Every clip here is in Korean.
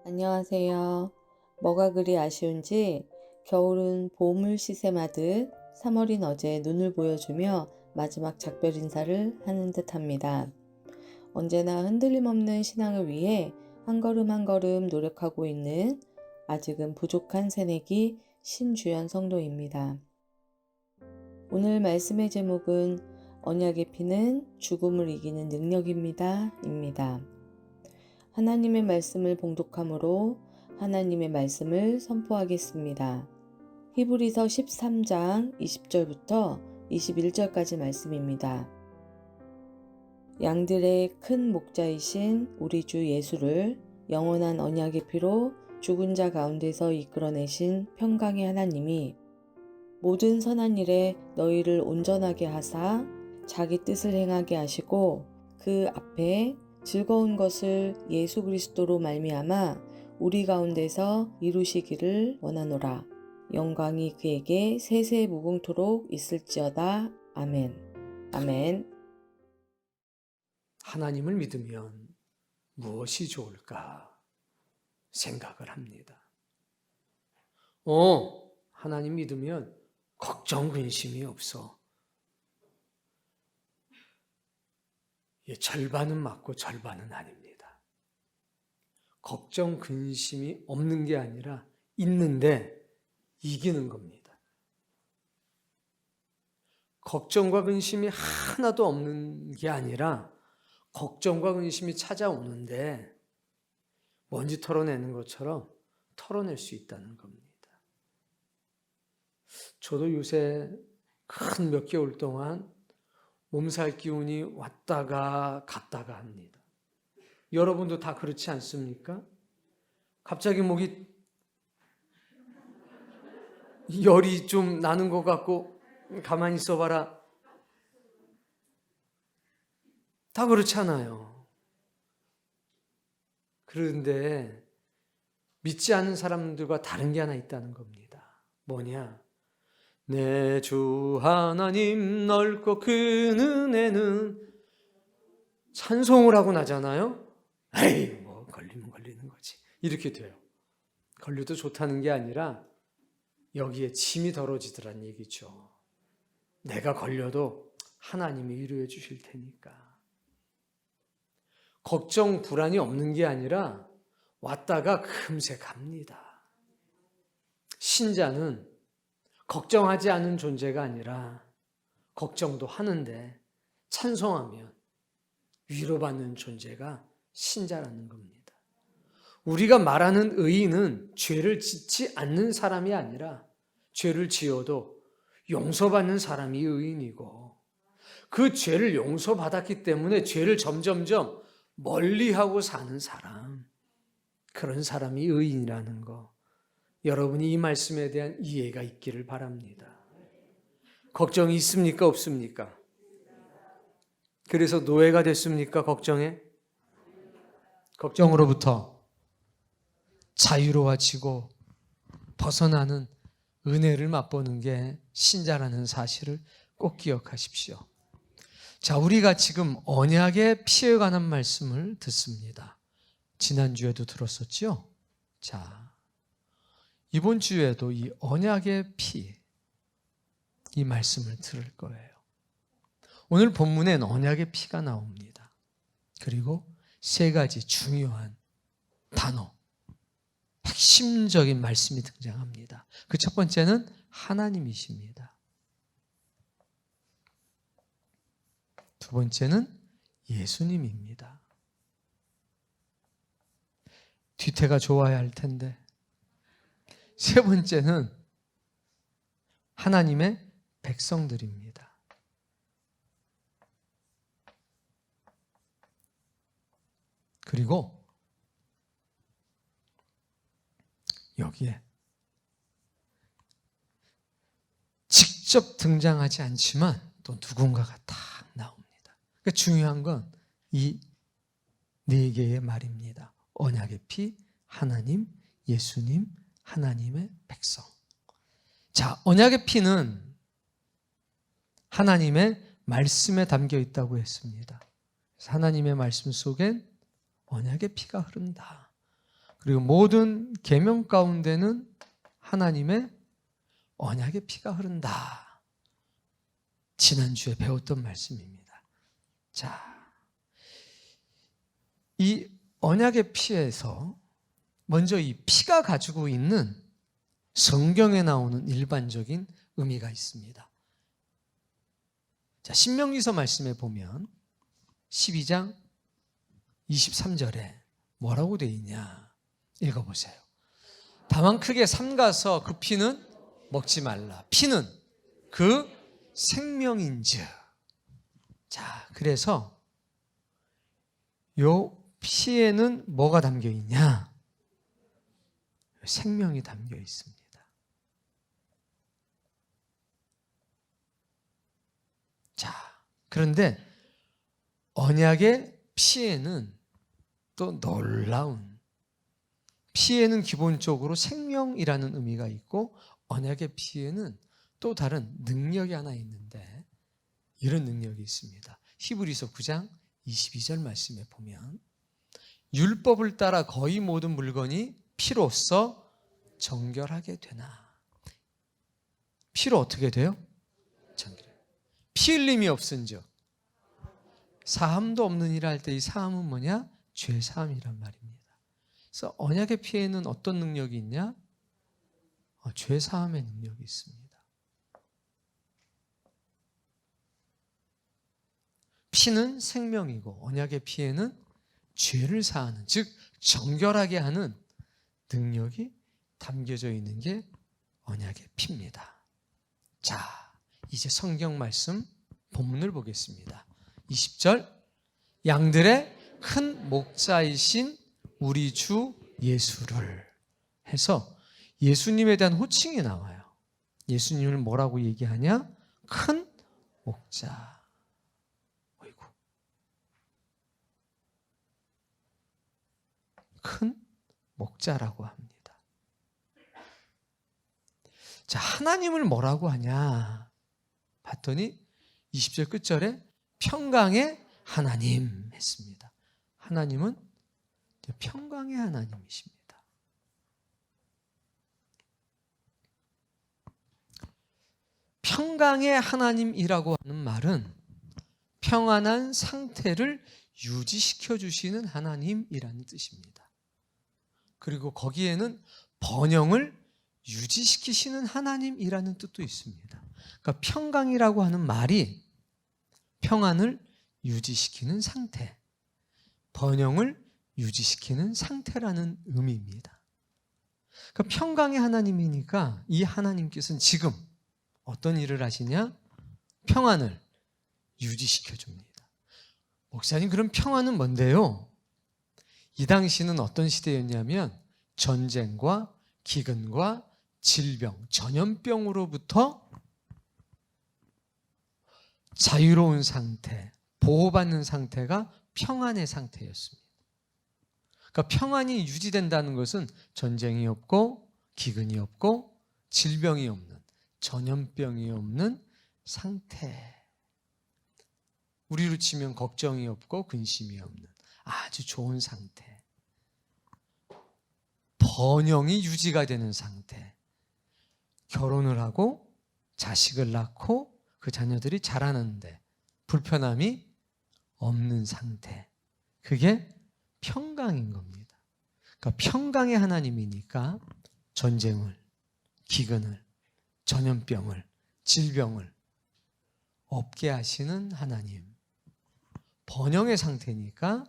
안녕하세요. 뭐가 그리 아쉬운지 겨울은 봄을 시샘하듯 3월인 어제 눈을 보여주며 마지막 작별 인사를 하는 듯합니다. 언제나 흔들림 없는 신앙을 위해 한 걸음 한 걸음 노력하고 있는 아직은 부족한 새내기 신주연 성도입니다. 오늘 말씀의 제목은 언약의 피는 죽음을 이기는 능력입니다. 입니다. 하나님의 말씀을 봉독함으로 하나님의 말씀을 선포하겠습니다. 히브리서 13장 20절부터 21절까지 말씀입니다. 양들의 큰 목자이신 우리 주 예수를 영원한 언약의 피로 죽은 자 가운데서 이끌어내신 평강의 하나님이 모든 선한 일에 너희를 온전하게 하사 자기 뜻을 행하게 하시고 그 앞에 즐거운 것을 예수 그리스도로 말미암아 우리 가운데서 이루시기를 원하노라. 영광이 그에게 세세 무궁토록 있을지어다. 아멘. 아멘. 하나님을 믿으면 무엇이 좋을까 생각을 합니다. 하나님 믿으면 걱정, 근심이 없어. 절반은 맞고 절반은 아닙니다. 걱정, 근심이 없는 게 아니라 있는데 이기는 겁니다. 걱정과 근심이 하나도 없는 게 아니라 걱정과 근심이 찾아오는데 먼지 털어내는 것처럼 털어낼 수 있다는 겁니다. 저도 요새 큰 몇 개월 동안 몸살 기운이 왔다가 갔다가 합니다. 여러분도 다 그렇지 않습니까? 갑자기 목이 열이 좀 나는 것 같고 가만히 있어봐라. 다 그렇잖아요. 그런데 믿지 않는 사람들과 다른 게 하나 있다는 겁니다. 뭐냐? 내 주 하나님 넓고 큰 은혜는 찬송을 하고 나잖아요. 에이, 뭐 걸리면 걸리는 거지. 이렇게 돼요. 걸려도 좋다는 게 아니라 여기에 침이 덜어지더란 얘기죠. 내가 걸려도 하나님이 위로해 주실 테니까. 걱정, 불안이 없는 게 아니라 왔다가 금세 갑니다. 신자는 걱정하지 않은 존재가 아니라 걱정도 하는데 찬송하면 위로받는 존재가 신자라는 겁니다. 우리가 말하는 의인은 죄를 짓지 않는 사람이 아니라 죄를 지어도 용서받는 사람이 의인이고 그 죄를 용서받았기 때문에 죄를 점점점 멀리하고 사는 사람, 그런 사람이 의인이라는 거, 여러분이 이 말씀에 대한 이해가 있기를 바랍니다. 걱정이 있습니까? 없습니까? 그래서 노예가 됐습니까? 걱정에? 걱정으로부터 자유로워지고 벗어나는 은혜를 맛보는 게 신자라는 사실을 꼭 기억하십시오. 자, 우리가 지금 언약의 피에 관한 말씀을 듣습니다. 지난주에도 들었었죠? 자, 이번 주에도 이 언약의 피, 이 말씀을 들을 거예요. 오늘 본문엔 언약의 피가 나옵니다. 그리고 세 가지 중요한 단어, 핵심적인 말씀이 등장합니다. 그 첫 번째는 하나님이십니다. 두 번째는 예수님입니다. 뒤태가 좋아야 할 텐데. 세 번째는 하나님의 백성들입니다. 그리고 여기에 직접 등장하지 않지만 또 누군가가 딱 나옵니다. 그러니까 중요한 건 이 네 개의 말입니다. 언약의 피, 하나님, 예수님, 하나님의 백성. 자, 언약의 피는 하나님의 말씀에 담겨 있다고 했습니다. 하나님의 말씀 속엔 언약의 피가 흐른다. 그리고 모든 계명 가운데는 하나님의 언약의 피가 흐른다. 지난주에 배웠던 말씀입니다. 자, 이 언약의 피에서 먼저 이 피가 가지고 있는 성경에 나오는 일반적인 의미가 있습니다. 자, 신명기서 말씀에 보면 12장 23절에 뭐라고 되어 있냐 읽어보세요. 다만 크게 삼가서 그 피는 먹지 말라. 피는 그 생명인즉. 자, 그래서 요 피에는 뭐가 담겨 있냐? 생명이 담겨 있습니다. 자, 그런데 언약의 피에는 또 놀라운, 피에는 기본적으로 생명이라는 의미가 있고 언약의 피에는 또 다른 능력이 하나 있는데 이런 능력이 있습니다. 히브리서 9장 22절 말씀에 보면 율법을 따라 거의 모든 물건이 피로써 정결하게 되나. 피로 어떻게 돼요? 정결. 피 흘림이 없은즉 사함도 없느니라 할 때 이 사함은 뭐냐? 죄 사함이란 말입니다. 그래서 언약의 피에는 어떤 능력이 있냐? 죄 사함의 능력이 있습니다. 피는 생명이고 언약의 피에는 죄를 사하는, 즉 정결하게 하는 능력이 담겨져 있는 게 언약의 피입니다. 자, 이제 성경 말씀 본문을 보겠습니다. 20절, 양들의 큰 목자이신 우리 주 예수를 해서 예수님에 대한 호칭이 나와요. 예수님을 뭐라고 얘기하냐? 큰 목자. 어이구. 큰 목자라고 합니다. 자, 하나님을 뭐라고 하냐 봤더니 20절 끝절에 평강의 하나님 했습니다. 하나님은 평강의 하나님이십니다. 평강의 하나님이라고 하는 말은 평안한 상태를 유지시켜 주시는 하나님이라는 뜻입니다. 그리고 거기에는 번영을 유지시키시는 하나님이라는 뜻도 있습니다. 그러니까 평강이라고 하는 말이 평안을 유지시키는 상태, 번영을 유지시키는 상태라는 의미입니다. 그러니까 평강의 하나님이니까 이 하나님께서는 지금 어떤 일을 하시냐? 평안을 유지시켜 줍니다. 목사님, 그럼 평안은 뭔데요? 이 당시는 어떤 시대였냐면 전쟁과 기근과 질병, 전염병으로부터 자유로운 상태, 보호받는 상태가 평안의 상태였습니다. 그러니까 평안이 유지된다는 것은 전쟁이 없고 기근이 없고 질병이 없는, 전염병이 없는 상태. 우리로 치면 걱정이 없고 근심이 없는 아주 좋은 상태. 번영이 유지가 되는 상태. 결혼을 하고 자식을 낳고 그 자녀들이 자라는데 불편함이 없는 상태. 그게 평강인 겁니다. 그러니까 평강의 하나님이니까 전쟁을, 기근을, 전염병을, 질병을 없게 하시는 하나님. 번영의 상태니까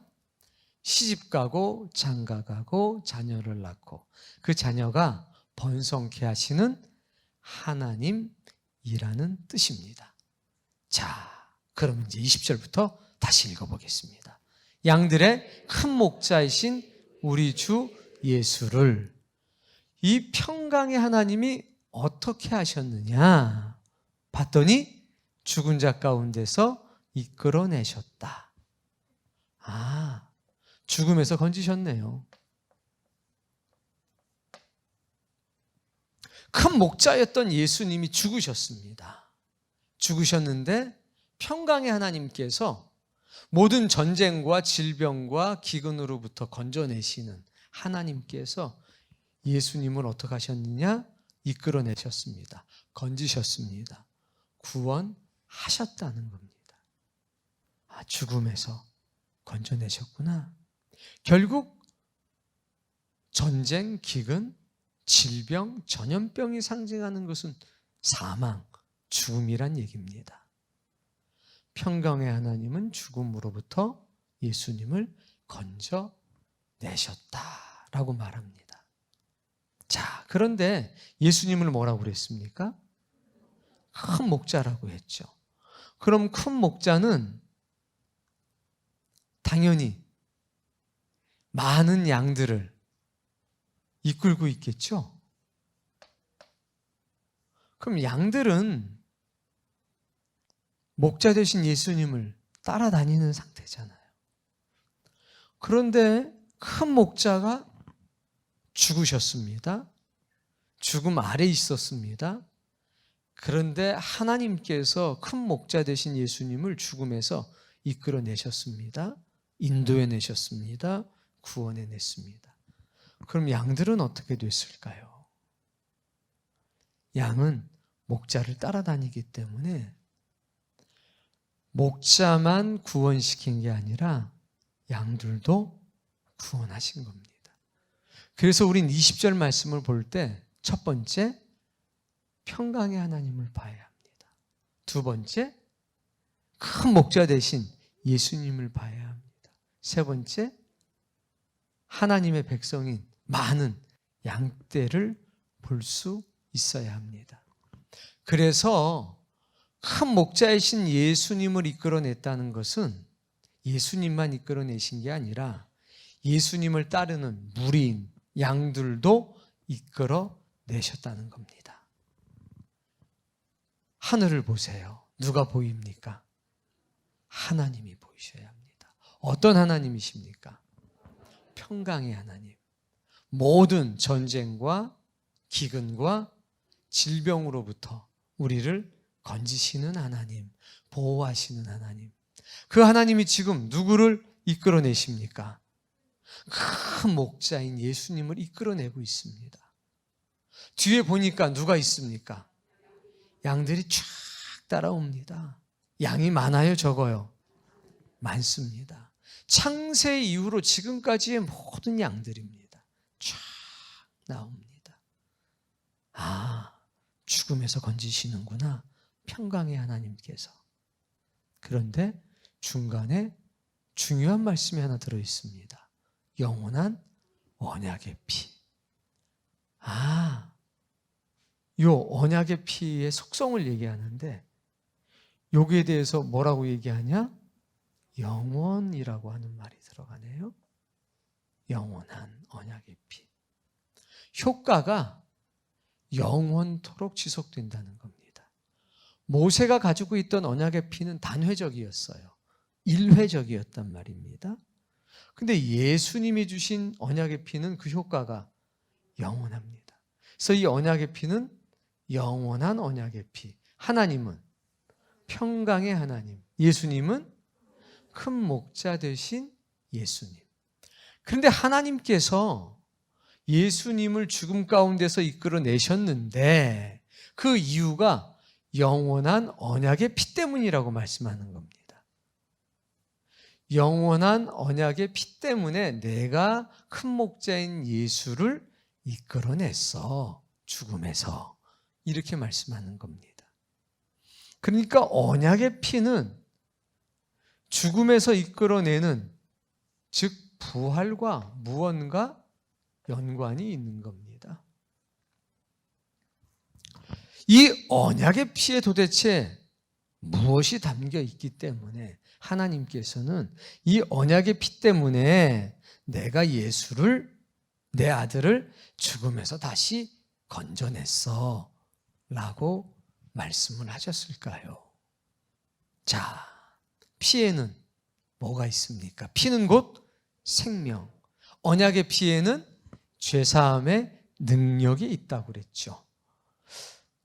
시집가고 장가가고 자녀를 낳고 그 자녀가 번성케 하시는 하나님이라는 뜻입니다. 자, 그럼 이제 20절부터 다시 읽어보겠습니다. 양들의 큰 목자이신 우리 주 예수를, 이 평강의 하나님이 어떻게 하셨느냐 봤더니 죽은 자 가운데서 이끌어내셨다. 아, 죽음에서 건지셨네요. 큰 목자였던 예수님이 죽으셨습니다. 죽으셨는데 평강의 하나님께서 모든 전쟁과 질병과 기근으로부터 건져내시는 하나님께서 예수님을 어떻게 하셨느냐? 이끌어내셨습니다. 건지셨습니다. 구원하셨다는 겁니다. 아, 죽음에서 건져내셨구나. 결국 전쟁, 기근, 질병, 전염병이 상징하는 것은 사망, 죽음이란 얘기입니다. 평강의 하나님은 죽음으로부터 예수님을 건져내셨다라고 말합니다. 자, 그런데 예수님을 뭐라고 그랬습니까? 큰 목자라고 했죠. 그럼 큰 목자는 당연히 많은 양들을 이끌고 있겠죠. 그럼 양들은 목자 되신 예수님을 따라다니는 상태잖아요. 그런데 큰 목자가 죽으셨습니다. 죽음 아래 있었습니다. 그런데 하나님께서 큰 목자 되신 예수님을 죽음에서 이끌어내셨습니다. 인도해내셨습니다. 구원해냈습니다. 그럼 양들은 어떻게 됐을까요? 양은 목자를 따라다니기 때문에 목자만 구원시킨 게 아니라 양들도 구원하신 겁니다. 그래서 우린 20절 말씀을 볼 때 첫 번째, 평강의 하나님을 봐야 합니다. 두 번째, 큰 목자 대신 예수님을 봐야 합니다. 세 번째, 하나님의 백성인 많은 양떼를 볼 수 있어야 합니다. 그래서 큰 목자이신 예수님을 이끌어냈다는 것은 예수님만 이끌어내신 게 아니라 예수님을 따르는 무리인 양들도 이끌어내셨다는 겁니다. 하늘을 보세요. 누가 보입니까? 하나님이 보이셔야 합니다. 어떤 하나님이십니까? 평강의 하나님. 모든 전쟁과 기근과 질병으로부터 우리를 건지시는 하나님, 보호하시는 하나님. 그 하나님이 지금 누구를 이끌어내십니까? 큰 목자인 예수님을 이끌어내고 있습니다. 뒤에 보니까 누가 있습니까? 양들이 쫙 따라옵니다. 양이 많아요, 적어요? 많습니다. 창세 이후로 지금까지의 모든 양들입니다. 쫙 나옵니다. 아, 죽음에서 건지시는구나. 평강의 하나님께서. 그런데 중간에 중요한 말씀이 하나 들어있습니다. 영원한 언약의 피. 아, 요 언약의 피의 속성을 얘기하는데 여기에 대해서 뭐라고 얘기하냐? 영원이라고 하는 말이 들어가네요. 영원한 언약의 피. 효과가 영원토록 지속된다는 겁니다. 모세가 가지고 있던 언약의 피는 단회적이었어요. 일회적이었단 말입니다. 근데 예수님이 주신 언약의 피는 그 효과가 영원합니다. 그래서 이 언약의 피는 영원한 언약의 피. 하나님은 평강의 하나님, 예수님은 큰 목자 되신 예수님. 그런데 하나님께서 예수님을 죽음 가운데서 이끌어내셨는데 그 이유가 영원한 언약의 피 때문이라고 말씀하는 겁니다. 영원한 언약의 피 때문에 내가 큰 목자인 예수를 이끌어냈어. 죽음에서. 이렇게 말씀하는 겁니다. 그러니까 언약의 피는 죽음에서 이끌어내는, 즉 부활과 무언가 연관이 있는 겁니다. 이 언약의 피에 도대체 무엇이 담겨 있기 때문에 하나님께서는 이 언약의 피 때문에 내가 예수를, 내 아들을 죽음에서 다시 건져냈어 라고 말씀을 하셨을까요? 자, 피에는 뭐가 있습니까? 피는 곧 생명. 언약의 피에는 죄사함의 능력이 있다고 그랬죠.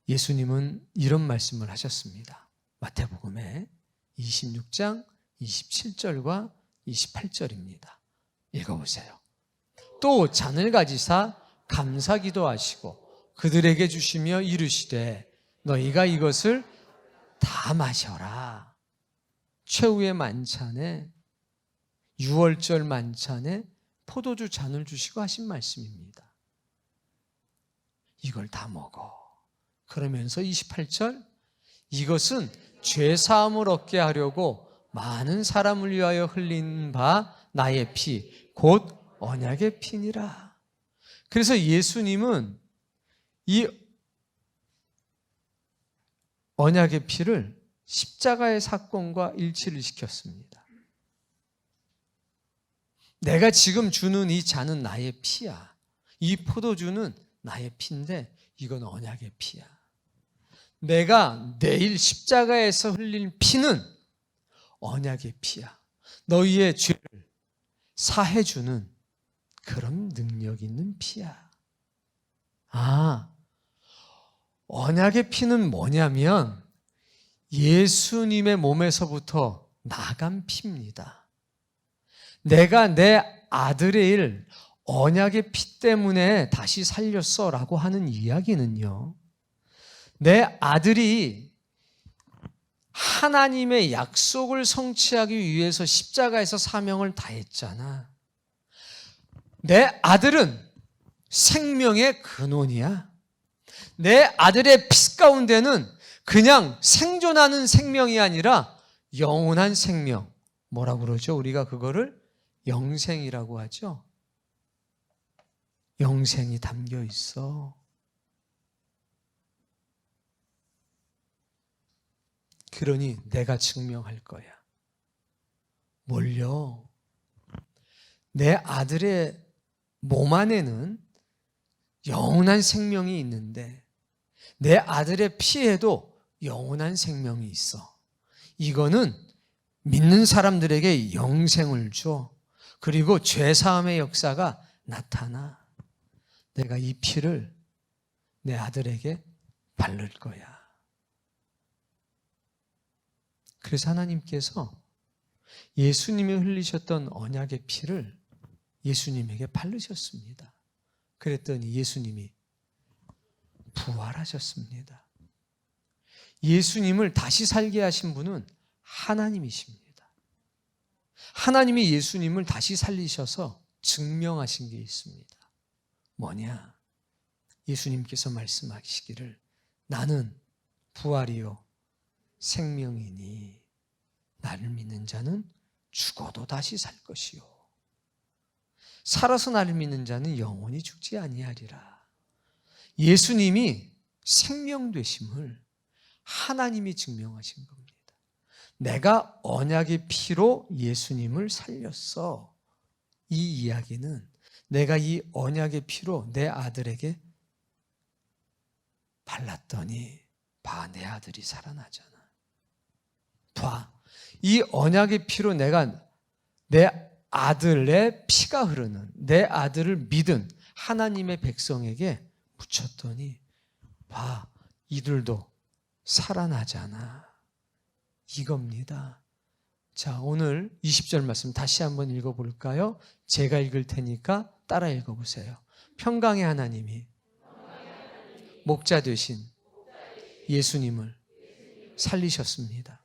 예수님은 이런 말씀을 하셨습니다. 마태복음에 26장 27절과 28절입니다. 읽어보세요. 또 잔을 가지사 감사 기도하시고 그들에게 주시며 이르시되 너희가 이것을 다 마셔라. 최후의 만찬에, 유월절 만찬에 포도주 잔을 주시고 하신 말씀입니다. 이걸 다 먹어. 그러면서 28절, 이것은 죄사함을 얻게 하려고 많은 사람을 위하여 흘린 바 나의 피, 곧 언약의 피니라. 그래서 예수님은 이 언약의 피를 십자가의 사건과 일치를 시켰습니다. 내가 지금 주는 이 잔은 나의 피야. 이 포도주는 나의 피인데 이건 언약의 피야. 내가 내일 십자가에서 흘릴 피는 언약의 피야. 너희의 죄를 사해주는 그런 능력 있는 피야. 언약의 피는 뭐냐면 예수님의 몸에서부터 나간 피입니다. 내가 내 아들의 일, 언약의 피 때문에 다시 살렸어 라고 하는 이야기는요, 내 아들이 하나님의 약속을 성취하기 위해서 십자가에서 사명을 다했잖아. 내 아들은 생명의 근원이야. 내 아들의 피 가운데는 그냥 생존하는 생명이 아니라 영원한 생명. 뭐라고 그러죠? 우리가 그거를 영생이라고 하죠. 영생이 담겨 있어. 그러니 내가 증명할 거야. 뭘요? 내 아들의 몸 안에는 영원한 생명이 있는데 내 아들의 피에도 영원한 생명이 있어. 이거는 믿는 사람들에게 영생을 줘. 그리고 죄사함의 역사가 나타나. 내가 이 피를 내 아들에게 바를 거야. 그래서 하나님께서 예수님이 흘리셨던 언약의 피를 예수님에게 바르셨습니다. 그랬더니 예수님이 부활하셨습니다. 예수님을 다시 살게 하신 분은 하나님이십니다. 하나님이 예수님을 다시 살리셔서 증명하신 게 있습니다. 뭐냐? 예수님께서 말씀하시기를 나는 부활이요 생명이니 나를 믿는 자는 죽어도 다시 살 것이요 살아서 나를 믿는 자는 영원히 죽지 아니하리라. 예수님이 생명 되심을 하나님이 증명하신 겁니다. 내가 언약의 피로 예수님을 살렸어. 이 이야기는 내가 이 언약의 피로 내 아들에게 발랐더니 봐, 내 아들이 살아나잖아. 봐, 이 언약의 피로 내가 내 아들의 피가 흐르는 내 아들을 믿은 하나님의 백성에게 묻혔더니 봐, 이들도 살아나잖아. 이겁니다. 자, 오늘 20절 말씀 다시 한번 읽어볼까요? 제가 읽을 테니까 따라 읽어보세요. 평강의 하나님이 목자 되신 예수님을 살리셨습니다.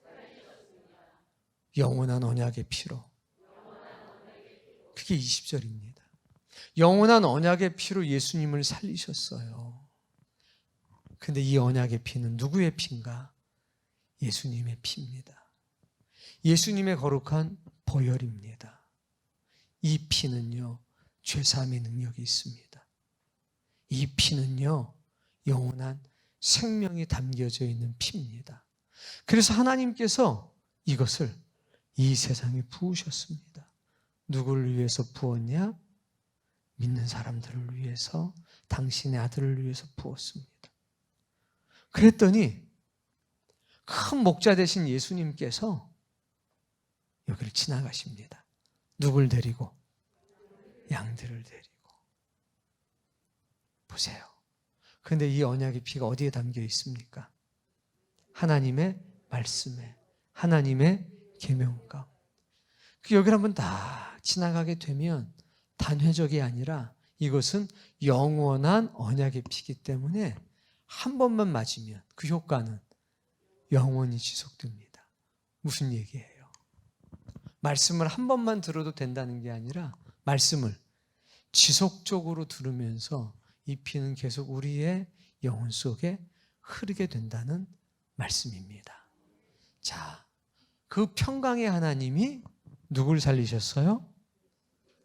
영원한 언약의 피로. 그게 20절입니다. 영원한 언약의 피로 예수님을 살리셨어요. 근데 이 언약의 피는 누구의 피인가? 예수님의 피입니다. 예수님의 거룩한 보혈입니다. 이 피는요, 죄사함의 능력이 있습니다. 이 피는요, 영원한 생명이 담겨져 있는 피입니다. 그래서 하나님께서 이것을 이 세상에 부으셨습니다. 누구를 위해서 부었냐? 믿는 사람들을 위해서, 당신의 아들을 위해서 부었습니다. 그랬더니 큰 목자 되신 예수님께서 여기를 지나가십니다. 누굴 데리고? 양들을 데리고. 보세요. 그런데 이 언약의 피가 어디에 담겨 있습니까? 하나님의 말씀에, 하나님의 계명 가운데. 여기를 한번 다 지나가게 되면 단회적이 아니라 이것은 영원한 언약의 피이기 때문에 한 번만 맞으면 그 효과는 영원히 지속됩니다. 무슨 얘기예요? 말씀을 한 번만 들어도 된다는 게 아니라 말씀을 지속적으로 들으면서 이 피는 계속 우리의 영혼 속에 흐르게 된다는 말씀입니다. 자, 그 평강의 하나님이 누굴 살리셨어요?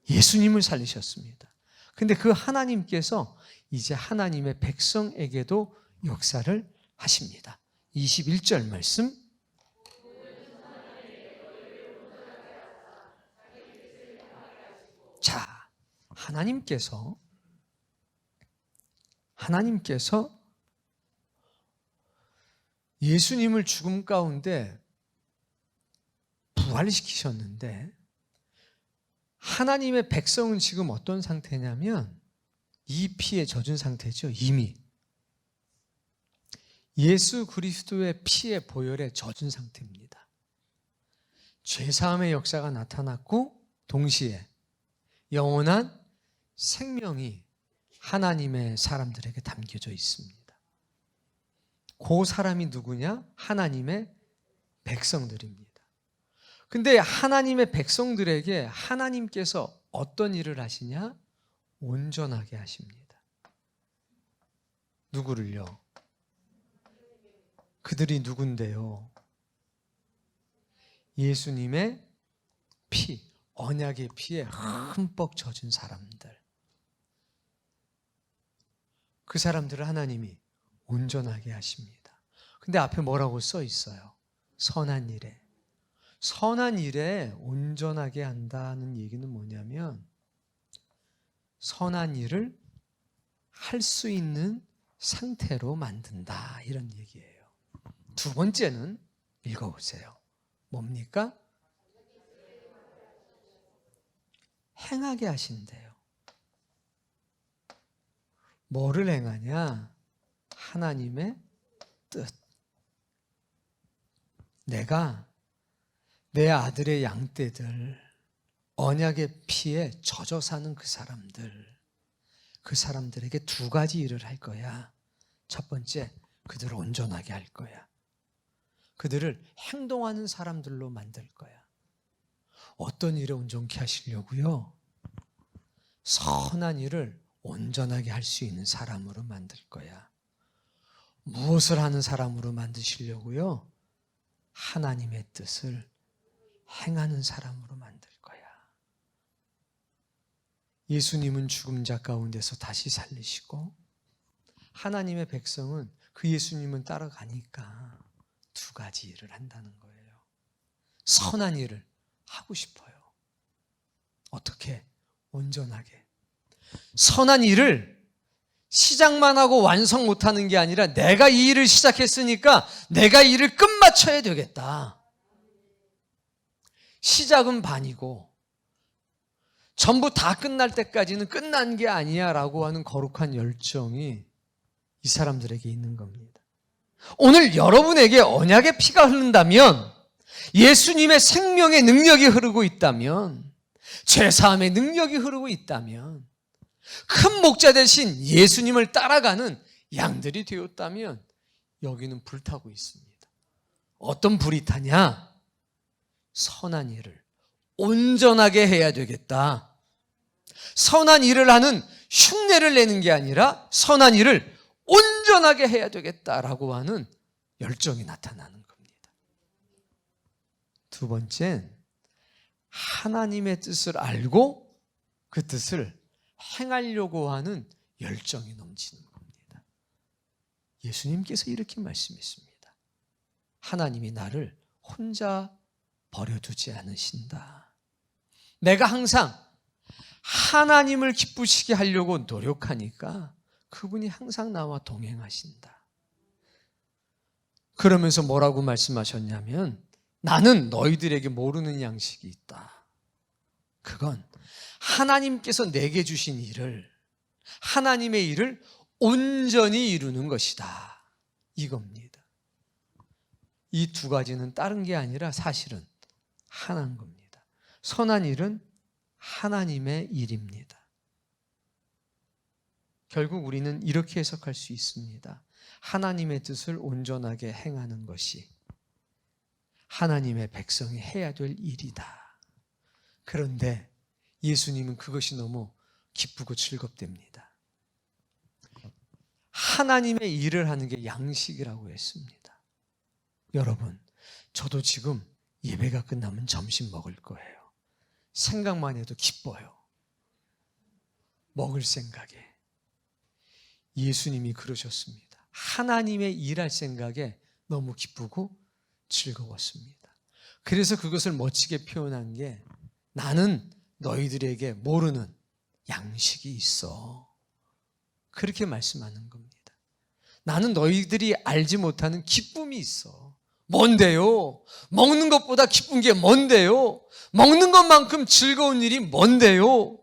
예수님을 살리셨습니다. 근데 그 하나님께서 이제 하나님의 백성에게도 역사를 하십니다. 21절 말씀. 자, 하나님께서 예수님을 죽음 가운데 부활시키셨는데 하나님의 백성은 지금 어떤 상태냐면 이 피에 젖은 상태죠. 이미 예수 그리스도의 피의 보혈에 젖은 상태입니다. 죄사함의 역사가 나타났고 동시에 영원한 생명이 하나님의 사람들에게 담겨져 있습니다. 그 사람이 누구냐? 하나님의 백성들입니다. 근데 하나님의 백성들에게 하나님께서 어떤 일을 하시냐? 온전하게 하십니다. 누구를요? 그들이 누군데요? 예수님의 피, 언약의 피에 흠뻑 젖은 사람들. 그 사람들을 하나님이 온전하게 하십니다. 근데 앞에 뭐라고 써 있어요? 선한 일에. 선한 일에 온전하게 한다는 얘기는 뭐냐면 선한 일을 할 수 있는 상태로 만든다, 이런 얘기예요. 두 번째는 읽어보세요. 뭡니까? 행하게 하신대요. 뭐를 행하냐? 하나님의 뜻. 내가 내 아들의 양떼들, 언약의 피에 젖어 사는 그 사람들에게 두 가지 일을 할 거야. 첫 번째, 그들을 온전하게 할 거야. 그들을 행동하는 사람들로 만들 거야. 어떤 일을 온전케 하시려고요? 선한 일을 온전하게 할 수 있는 사람으로 만들 거야. 무엇을 하는 사람으로 만드시려고요? 하나님의 뜻을 행하는 사람으로 만들 거야. 예수님은 죽은 자 가운데서 다시 살리시고 하나님의 백성은 그 예수님은 따라가니까 두 가지 일을 한다는 거예요. 선한 일을 하고 싶어요. 어떻게? 온전하게. 선한 일을 시작만 하고 완성 못하는 게 아니라 내가 이 일을 시작했으니까 내가 이 일을 끝마쳐야 되겠다. 시작은 반이고 전부 다 끝날 때까지는 끝난 게 아니야 라고 하는 거룩한 열정이 이 사람들에게 있는 겁니다. 오늘 여러분에게 언약의 피가 흐른다면, 예수님의 생명의 능력이 흐르고 있다면, 죄사함의 능력이 흐르고 있다면, 큰 목자 대신 예수님을 따라가는 양들이 되었다면 여기는 불타고 있습니다. 어떤 불이 타냐? 선한 일을 온전하게 해야 되겠다. 선한 일을 하는 흉내를 내는 게 아니라 선한 일을 온전하게 해야 되겠다라고 하는 열정이 나타나는 겁니다. 두 번째는 하나님의 뜻을 알고 그 뜻을 행하려고 하는 열정이 넘치는 겁니다. 예수님께서 이렇게 말씀했습니다. 하나님이 나를 혼자 버려두지 않으신다. 내가 항상 하나님을 기쁘시게 하려고 노력하니까 그분이 항상 나와 동행하신다. 그러면서 뭐라고 말씀하셨냐면, 나는 너희들에게 모르는 양식이 있다. 그건 하나님께서 내게 주신 일을, 하나님의 일을 온전히 이루는 것이다, 이겁니다. 이 두 가지는 다른 게 아니라 사실은 하나인 겁니다. 선한 일은 하나님의 일입니다. 결국 우리는 이렇게 해석할 수 있습니다. 하나님의 뜻을 온전하게 행하는 것이 하나님의 백성이 해야 될 일이다. 그런데 예수님은 그것이 너무 기쁘고 즐겁답니다. 하나님의 일을 하는 게 양식이라고 했습니다. 여러분, 저도 지금 예배가 끝나면 점심 먹을 거예요. 생각만 해도 기뻐요. 먹을 생각에. 예수님이 그러셨습니다. 하나님의 일할 생각에 너무 기쁘고 즐거웠습니다. 그래서 그것을 멋지게 표현한 게 나는 너희들에게 모르는 양식이 있어. 그렇게 말씀하는 겁니다. 나는 너희들이 알지 못하는 기쁨이 있어. 뭔데요? 먹는 것보다 기쁜 게 뭔데요? 먹는 것만큼 즐거운 일이 뭔데요?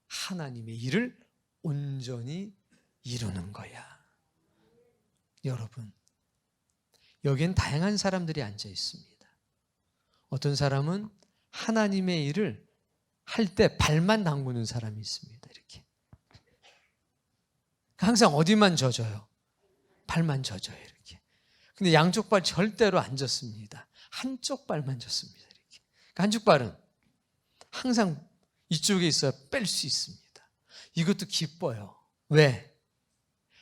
하나님의 일을 온전히 이루는 거야. 여러분, 여기엔 다양한 사람들이 앉아 있습니다. 어떤 사람은 하나님의 일을 할 때 발만 담그는 사람이 있습니다. 이렇게. 항상 어디만 젖어요? 발만 젖어요. 이렇게. 근데 양쪽 발 절대로 안 젖습니다. 한쪽 발만 젖습니다. 이렇게. 한쪽 발은 항상 이쪽에 있어야 뺄 수 있습니다. 이것도 기뻐요. 왜?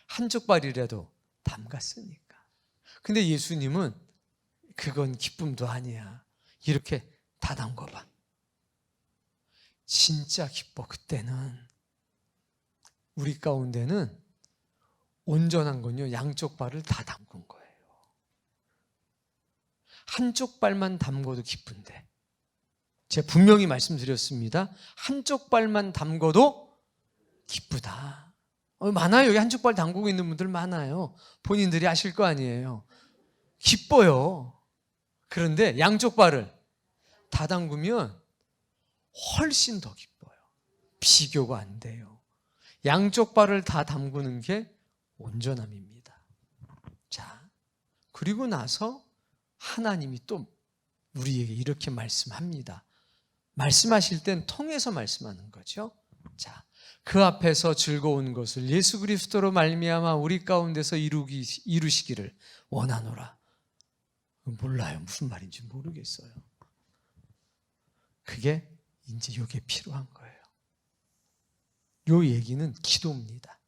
한쪽 발이라도 담갔으니까. 근데 예수님은 그건 기쁨도 아니야. 이렇게 다 담궈봐. 진짜 기뻐. 그때는 우리 가운데는 온전한 건요, 양쪽 발을 다 담근 거예요. 한쪽 발만 담궈도 기쁜데, 제가 분명히 말씀드렸습니다. 한쪽 발만 담궈도 기쁘다. 많아요. 여기 한쪽 발 담그고 있는 분들 많아요. 본인들이 아실 거 아니에요. 기뻐요. 그런데 양쪽 발을 다 담그면 훨씬 더 기뻐요. 비교가 안 돼요. 양쪽 발을 다 담그는 게 온전함입니다. 자, 그리고 나서 하나님이 또 우리에게 이렇게 말씀합니다. 말씀하실 땐 통해서 말씀하는 거죠. 자, 그 앞에서 즐거운 것을 예수 그리스도로 말미암아 우리 가운데서 이루시기를 원하노라. 몰라요. 무슨 말인지 모르겠어요. 그게 이제 이게 필요한 거예요. 요 얘기는 기도입니다.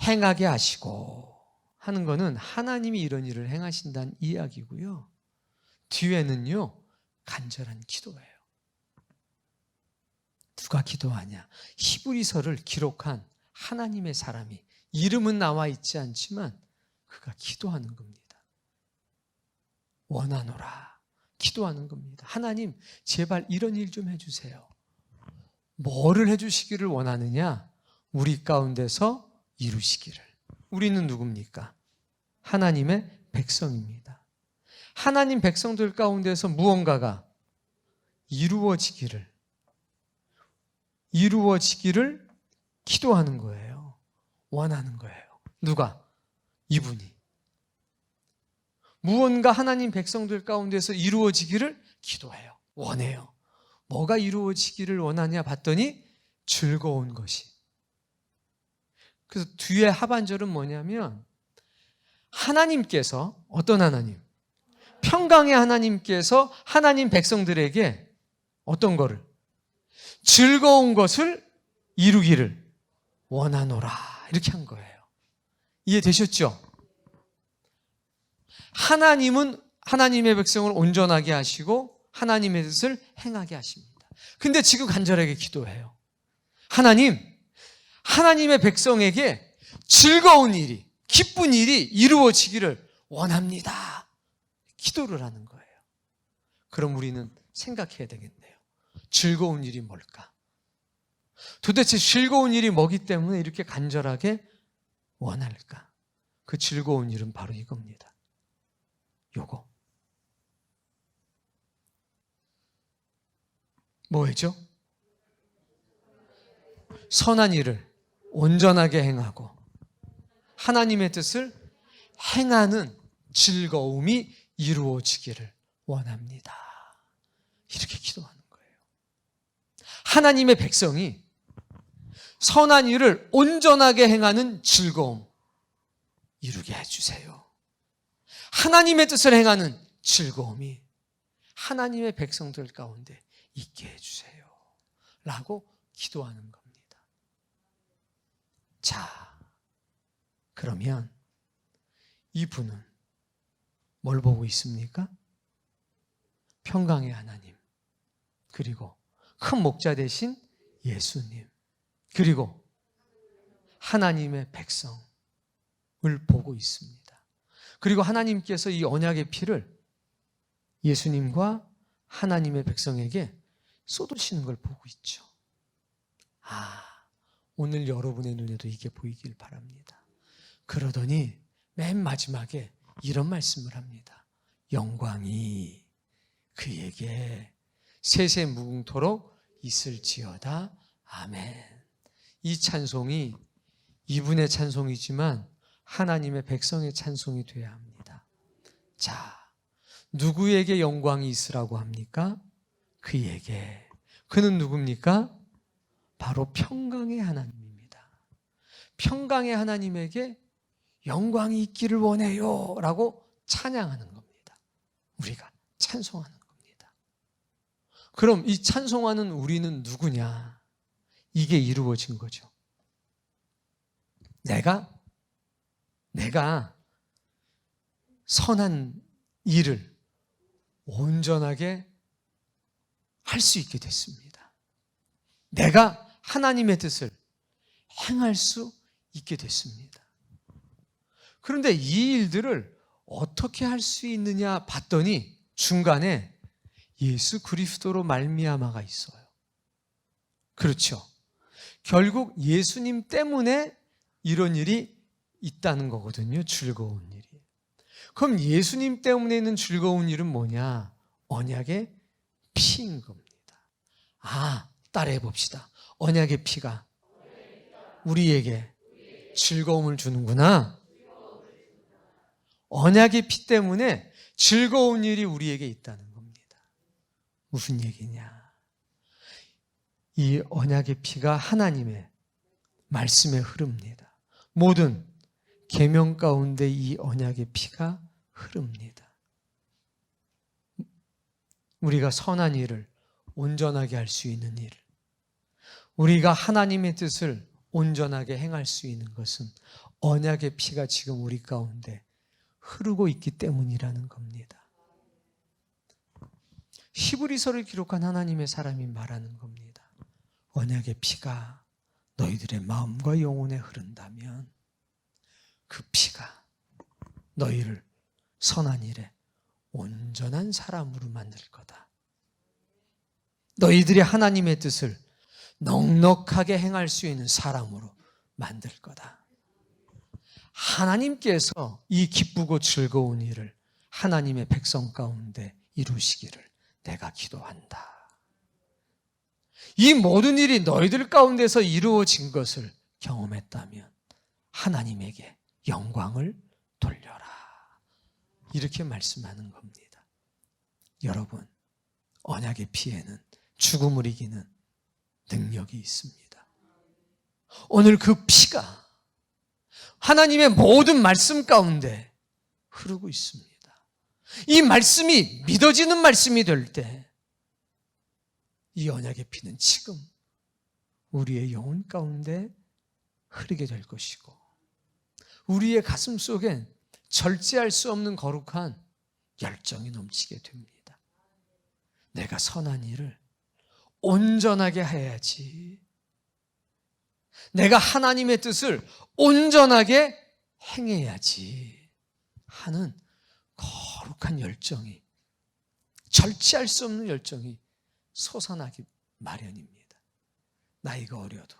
행하게 하시고 하는 거는 하나님이 이런 일을 행하신다는 이야기고요. 뒤에는요, 간절한 기도예요. 누가 기도하냐? 히브리서를 기록한 하나님의 사람이, 이름은 나와 있지 않지만 그가 기도하는 겁니다. 원하노라. 기도하는 겁니다. 하나님, 제발 이런 일 좀 해주세요. 뭐를 해주시기를 원하느냐? 우리 가운데서 이루시기를. 우리는 누굽니까? 하나님의 백성입니다. 하나님 백성들 가운데서 무언가가 이루어지기를 기도하는 거예요. 원하는 거예요. 누가? 이분이. 무언가 하나님 백성들 가운데서 이루어지기를 기도해요. 원해요. 뭐가 이루어지기를 원하냐 봤더니 즐거운 것이. 그래서 뒤에 하반절은 뭐냐면 하나님께서, 어떤 하나님? 평강의 하나님께서 하나님 백성들에게 어떤 거를? 즐거운 것을 이루기를 원하노라. 이렇게 한 거예요. 이해되셨죠? 하나님은 하나님의 백성을 온전하게 하시고 하나님의 뜻을 행하게 하십니다. 근데 지금 간절하게 기도해요. 하나님, 하나님의 백성에게 즐거운 일이, 기쁜 일이 이루어지기를 원합니다. 기도를 하는 거예요. 그럼 우리는 생각해야 되겠네요. 즐거운 일이 뭘까? 도대체 즐거운 일이 뭐기 때문에 이렇게 간절하게 원할까? 그 즐거운 일은 바로 이겁니다. 요거. 뭐죠? 선한 일을 온전하게 행하고 하나님의 뜻을 행하는 즐거움이 이루어지기를 원합니다. 이렇게 기도하는 거예요. 하나님의 백성이 선한 일을 온전하게 행하는 즐거움 이루게 해주세요. 하나님의 뜻을 행하는 즐거움이 하나님의 백성들 가운데 있게 해주세요. 라고 기도하는 겁니다. 자, 그러면 이분은 뭘 보고 있습니까? 평강의 하나님, 그리고 큰 목자 되신 예수님, 그리고 하나님의 백성을 보고 있습니다. 그리고 하나님께서 이 언약의 피를 예수님과 하나님의 백성에게 쏟으시는 걸 보고 있죠. 오늘 여러분의 눈에도 이게 보이길 바랍니다. 그러더니 맨 마지막에 이런 말씀을 합니다. 영광이 그에게 세세 무궁토록 있을지어다. 아멘. 이 찬송이 이분의 찬송이지만 하나님의 백성의 찬송이 되어야 합니다. 자, 누구에게 영광이 있으라고 합니까? 그에게. 그는 누굽니까? 바로 평강의 하나님입니다. 평강의 하나님에게 영광이 있기를 원해요 라고 찬양하는 겁니다. 우리가 찬송하는 겁니다. 그럼 이 찬송하는 우리는 누구냐? 이게 이루어진 거죠. 내가 선한 일을 온전하게 할 수 있게 됐습니다. 내가 하나님의 뜻을 행할 수 있게 됐습니다. 그런데 이 일들을 어떻게 할 수 있느냐 봤더니 중간에 예수 그리스도로 말미암아가 있어요. 그렇죠. 결국 예수님 때문에 이런 일이 있다는 거거든요. 즐거운 일이. 그럼 예수님 때문에 있는 즐거운 일은 뭐냐? 언약의 피인 겁니다. 따라해 봅시다. 언약의 피가 우리에게 즐거움을 주는구나. 언약의 피 때문에 즐거운 일이 우리에게 있다는 겁니다. 무슨 얘기냐? 이 언약의 피가 하나님의 말씀에 흐릅니다. 모든 계명 가운데 이 언약의 피가 흐릅니다. 우리가 선한 일을 온전하게 할 수 있는 일, 우리가 하나님의 뜻을 온전하게 행할 수 있는 것은 언약의 피가 지금 우리 가운데 흐르고 있기 때문이라는 겁니다. 히브리서를 기록한 하나님의 사람이 말하는 겁니다. 언약의 피가 너희들의 마음과 영혼에 흐른다면 그 피가 너희를 선한 일에 온전한 사람으로 만들 거다. 너희들이 하나님의 뜻을 넉넉하게 행할 수 있는 사람으로 만들 거다. 하나님께서 이 기쁘고 즐거운 일을 하나님의 백성 가운데 이루시기를 내가 기도한다. 이 모든 일이 너희들 가운데서 이루어진 것을 경험했다면 하나님에게 영광을 돌려라. 이렇게 말씀하는 겁니다. 여러분, 언약의 피에는 죽음을 이기는 능력이 있습니다. 오늘 그 피가 하나님의 모든 말씀 가운데 흐르고 있습니다. 이 말씀이 믿어지는 말씀이 될 때 이 언약의 피는 지금 우리의 영혼 가운데 흐르게 될 것이고 우리의 가슴 속엔 절제할 수 없는 거룩한 열정이 넘치게 됩니다. 내가 선한 일을 온전하게 해야지. 내가 하나님의 뜻을 온전하게 행해야지 하는 거룩한 열정이, 절제할 수 없는 열정이 솟아나기 마련입니다. 나이가 어려도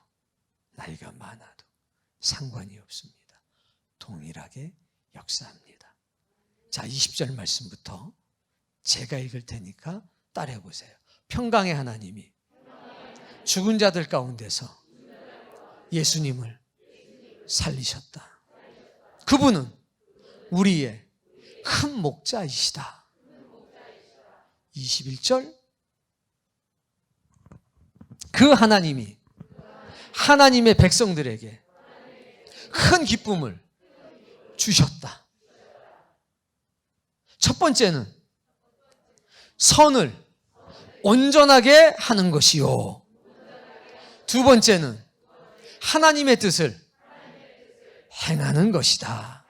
나이가 많아도 상관이 없습니다. 동일하게 역사합니다. 자, 20절 말씀부터 제가 읽을 테니까 따라해 보세요. 평강의 하나님이 죽은 자들 가운데서 예수님을 살리셨다. 그분은 우리의 큰 목자이시다. 21절 그 하나님이 하나님의 백성들에게 큰 기쁨을 주셨다. 첫 번째는 선을 온전하게 하는 것이요. 두 번째는 하나님의 뜻을 행하는 것이다.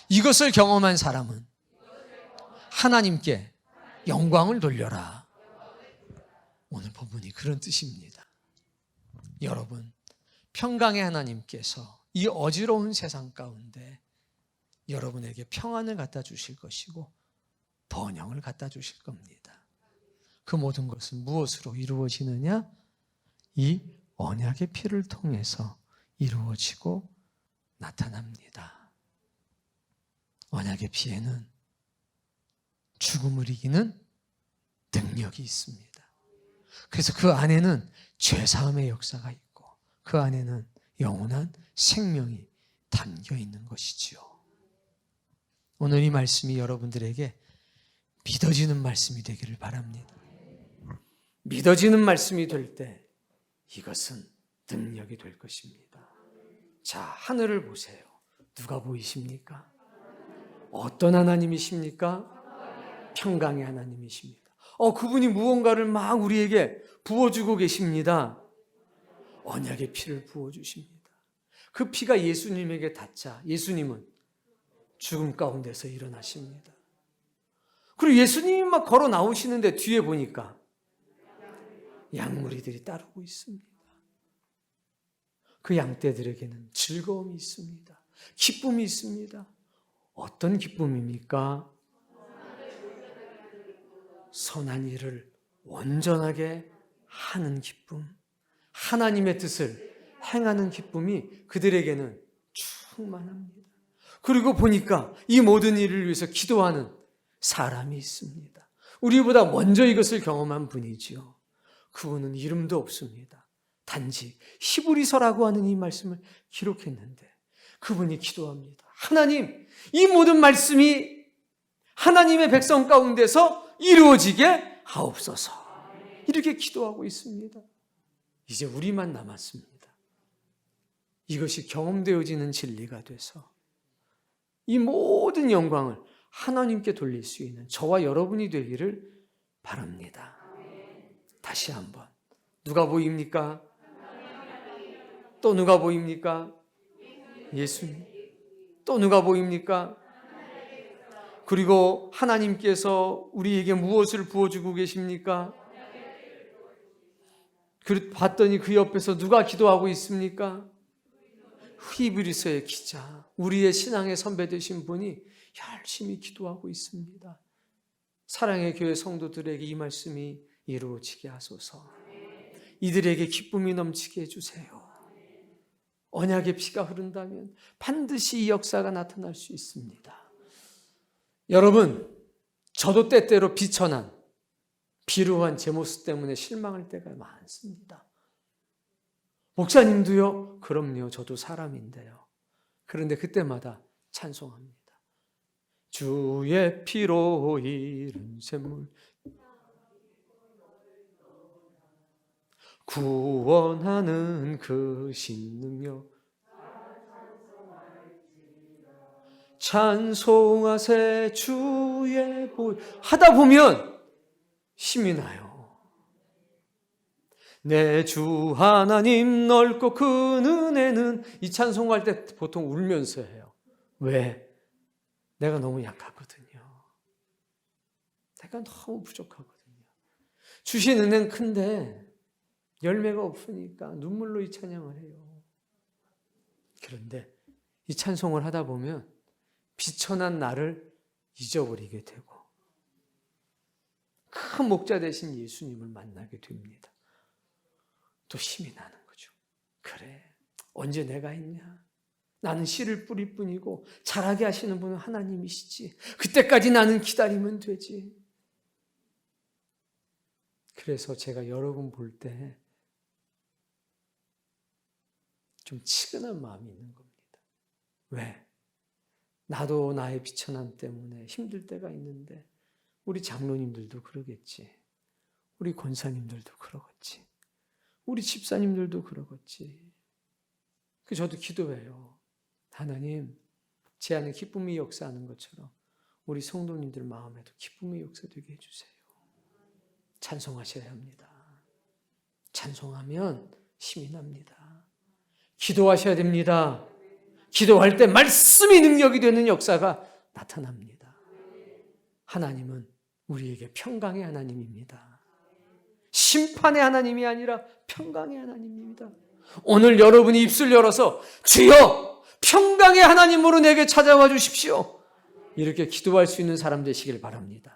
이것을 경험한 사람은 하나님께 영광을 돌려라. 오늘 본문이 그런 뜻입니다. 여러분, 평강의 하나님께서 이 어지러운 세상 가운데 여러분에게 평안을 갖다 주실 것이고 번영을 갖다 주실 겁니다. 그 모든 것은 무엇으로 이루어지느냐? 이 언약의 피를 통해서 이루어지고 나타납니다. 언약의 피에는 죽음을 이기는 능력이 있습니다. 그래서 그 안에는 죄사함의 역사가 있고 그 안에는 영원한 생명이 담겨 있는 것이지요. 오늘 이 말씀이 여러분들에게 믿어지는 말씀이 되기를 바랍니다. 믿어지는 말씀이 될 때 이것은 능력이 될 것입니다. 자, 하늘을 보세요. 누가 보이십니까? 어떤 하나님이십니까? 평강의 하나님이십니다. 그분이 무언가를 막 우리에게 부어주고 계십니다. 언약의 피를 부어주십니다. 그 피가 예수님에게 닿자 예수님은 죽음 가운데서 일어나십니다. 그리고 예수님이 막 걸어 나오시는데 뒤에 보니까 양무리들이 따르고 있습니다. 그 양떼들에게는 즐거움이 있습니다. 기쁨이 있습니다. 어떤 기쁨입니까? 선한 일을 온전하게 하는 기쁨, 하나님의 뜻을 행하는 기쁨이 그들에게는 충만합니다. 그리고 보니까 이 모든 일을 위해서 기도하는 사람이 있습니다. 우리보다 먼저 이것을 경험한 분이지요. 그분은 이름도 없습니다. 단지 히브리서라고 하는 이 말씀을 기록했는데 그분이 기도합니다. 하나님, 이 모든 말씀이 하나님의 백성 가운데서 이루어지게 하옵소서. 이렇게 기도하고 있습니다. 이제 우리만 남았습니다. 이것이 경험되어지는 진리가 돼서 이 모든 영광을 하나님께 돌릴 수 있는 저와 여러분이 되기를 바랍니다. 다시 한번. 누가 보입니까? 또 누가 보입니까? 예수님. 또 누가 보입니까? 그리고 하나님께서 우리에게 무엇을 부어주고 계십니까? 봤더니 그 옆에서 누가 기도하고 있습니까? 히브리서의 기자, 우리의 신앙의 선배 되신 분이 열심히 기도하고 있습니다. 사랑의 교회 성도들에게 이 말씀이 이루어지게 하소서. 이들에게 기쁨이 넘치게 해주세요. 언약의 피가 흐른다면 반드시 이 역사가 나타날 수 있습니다. 여러분, 저도 때때로 비천한 비루한 제 모습 때문에 실망할 때가 많습니다. 목사님도요? 그럼요, 저도 사람인데요. 그런데 그때마다 찬송합니다. 주의 피로 이룬 샘물 구원하는 그 신능력 찬송하세 주의 보 하다 보면 힘이 나요. 내 주 하나님 넓고 큰 은혜는 이 찬송할 때 보통 울면서 해요. 왜? 내가 너무 약하거든요. 내가 너무 부족하거든요. 주신 은혜는 큰데 열매가 없으니까 눈물로 이 찬양을 해요. 그런데 이 찬송을 하다 보면 비천한 나를 잊어버리게 되고 큰 목자 되신 예수님을 만나게 됩니다. 또 힘이 나는 거죠. 그래, 언제 내가 있냐? 나는 씨를 뿌릴 뿐이고 자라게 하시는 분은 하나님이시지. 그때까지 나는 기다리면 되지. 그래서 제가 여러분 볼 때 좀 치근한 마음이 있는 겁니다. 왜? 나도 나의 비천함 때문에 힘들 때가 있는데 우리 장로님들도 그러겠지. 우리 권사님들도 그러겠지. 우리 집사님들도 그러겠지. 저도 기도해요. 하나님, 제 안에 기쁨이 역사하는 것처럼 우리 성도님들 마음에도 기쁨이 역사되게 해주세요. 찬송하셔야 합니다. 찬송하면 힘이 납니다. 기도하셔야 됩니다. 기도할 때 말씀이 능력이 되는 역사가 나타납니다. 하나님은 우리에게 평강의 하나님입니다. 심판의 하나님이 아니라 평강의 하나님입니다. 오늘 여러분이 입술 열어서 주여 평강의 하나님으로 내게 찾아와 주십시오. 이렇게 기도할 수 있는 사람 되시길 바랍니다.